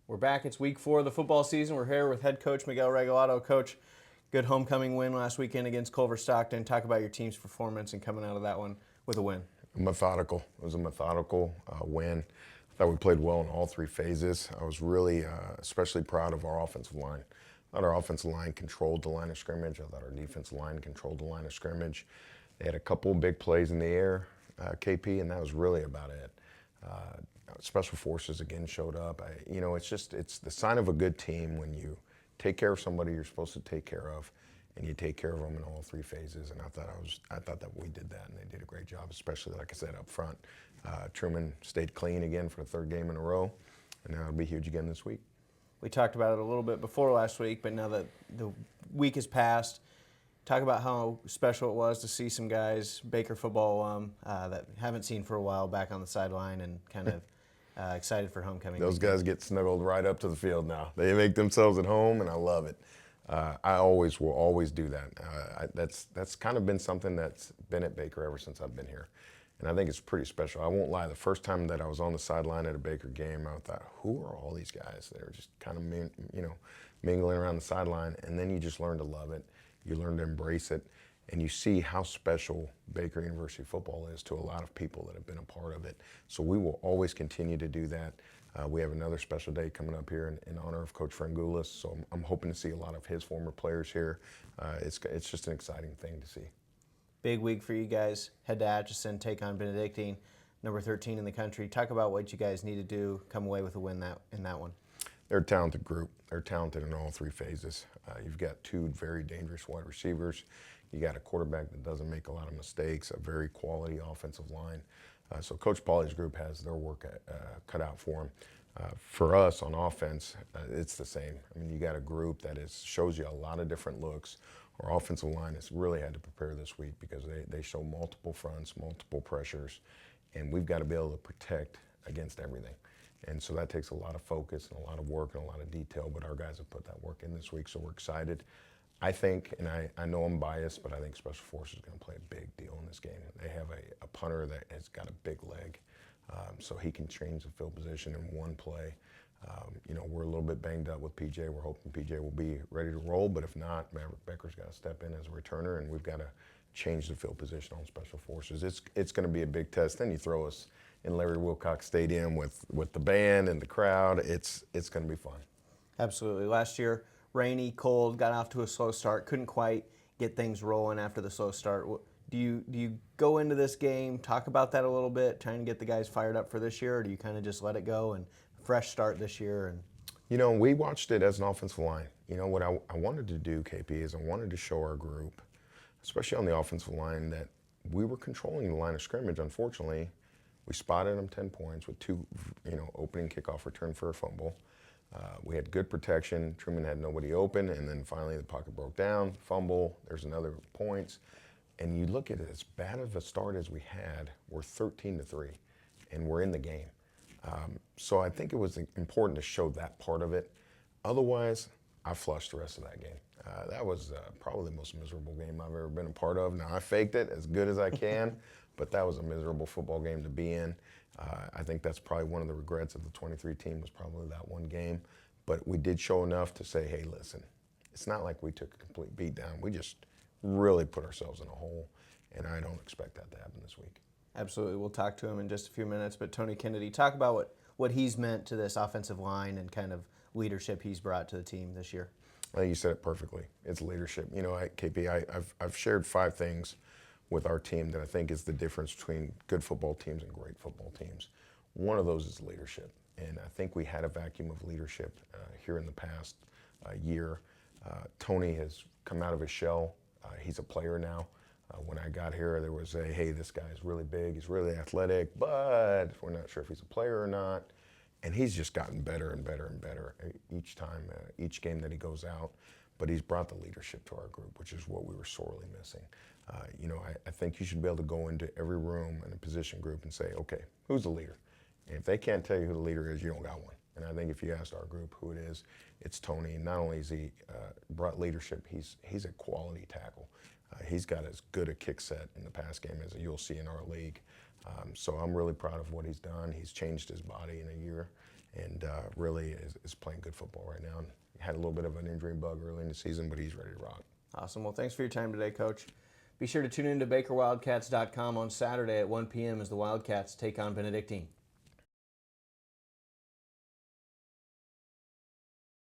We're back. It's week 4 of the football season. We're here with head coach Miguel Regalado. Coach, good homecoming win last weekend against Culver Stockton. Talk about your team's performance and coming out of that one with a win. Methodical. It was a methodical win. I thought we played well in all three phases. I was really especially proud of our offensive line. I thought our offensive line controlled the line of scrimmage. I thought our defensive line controlled the line of scrimmage. They had a couple big plays in the air, KP, and that was really about it. Special forces again showed up. It's the sign of a good team when you take care of somebody you're supposed to take care of, and you take care of them in all three phases. And I thought that we did that, and they did a great job, especially like I said up front. Truman stayed clean again for the third game in a row, and now it'll be huge again this week. We talked about it a little bit before last week, but now that the week has passed, talk about how special it was to see some guys, Baker football alum, that haven't seen for a while, back on the sideline and kind of excited for homecoming. Those guys get snuggled right up to the field now. They make themselves at home, and I love it. I will always do that. That's kind of been something that's been at Baker ever since I've been here. And I think it's pretty special. I won't lie, the first time that I was on the sideline at a Baker game, I thought, who are all these guys? They were just kind of mingling around the sideline, and then you just learn to love it. You learn to embrace it, and you see how special Baker University football is to a lot of people that have been a part of it. So we will always continue to do that. We have another special day coming up here in honor of Coach Frangoulis, so I'm hoping to see a lot of his former players here. It's just an exciting thing to see. Big week for you guys. Head to Atchison, take on Benedictine, number 13 in the country. Talk about what you guys need to do, come away with a win in that one. They're a talented group. They're talented in all three phases. You've got two very dangerous wide receivers. You got a quarterback that doesn't make a lot of mistakes, a very quality offensive line. So Coach Pauly's group has their work cut out for them. For us on offense, it's the same. I mean, you got a group that shows you a lot of different looks. Our offensive line has really had to prepare this week because they show multiple fronts, multiple pressures, and we've got to be able to protect against everything. And so that takes a lot of focus and a lot of work and a lot of detail, but our guys have put that work in this week, so we're excited. I think, and I know I'm biased, but I think Special Forces is going to play a big deal in this game. They have a punter that has got a big leg, so he can change the field position in one play. We're a little bit banged up with PJ. We're hoping PJ will be ready to roll, but if not, Maverick Becker's got to step in as a returner, and we've got to change the field position on Special Forces. It's going to be a big test. Then you throw us in Larry Wilcox Stadium with the band and the crowd. It's going to be fun. Absolutely. Last year, rainy, cold, got off to a slow start, couldn't quite get things rolling after the slow start. Do you go into this game, talk about that a little bit, trying to get the guys fired up for this year, or do you kind of just let it go and fresh start this year? And we watched it as an offensive line. What I wanted to do, KP, is I wanted to show our group, especially on the offensive line, that we were controlling the line of scrimmage. Unfortunately, we spotted them 10 points with two, opening kickoff return for a fumble. We had good protection. Truman had nobody open, and then finally the pocket broke down, fumble, there's another points. And you look at it, as bad of a start as we had, we're 13-3, and we're in the game. So I think it was important to show that part of it. Otherwise, I flushed the rest of that game. That was probably the most miserable game I've ever been a part of. Now, I faked it as good as I can, but that was a miserable football game to be in. I think that's probably one of the regrets of the 23 team, was probably that one game. But we did show enough to say, hey, listen, it's not like we took a complete beat down. We just really put ourselves in a hole, and I don't expect that to happen this week. Absolutely. We'll talk to him in just a few minutes. But Tony Kennedy, talk about what he's meant to this offensive line and kind of leadership he's brought to the team this year. I think you said it perfectly. It's leadership. KP, I've shared 5 things with our team that I think is the difference between good football teams and great football teams. One of those is leadership. And I think we had a vacuum of leadership here in the past year. Tony has come out of his shell. He's a player now. When I got here, there was hey, this guy is really big, he's really athletic, but we're not sure if he's a player or not. And he's just gotten better and better and better each time, each game that he goes out. But he's brought the leadership to our group, which is what we were sorely missing. I think you should be able to go into every room in a position group and say, okay, who's the leader? And if they can't tell you who the leader is, you don't got one. And I think if you asked our group who it is, it's Tony. Not only has he brought leadership, he's a quality tackle. He's got as good a kick set in the pass game as you'll see in our league. So I'm really proud of what he's done. He's changed his body in a year, and really is playing good football right now. And had a little bit of an injury bug early in the season, but he's ready to rock. Awesome. Well, thanks for your time today, Coach. Be sure to tune in to BakerWildcats.com on Saturday at 1 p.m. as the Wildcats take on Benedictine.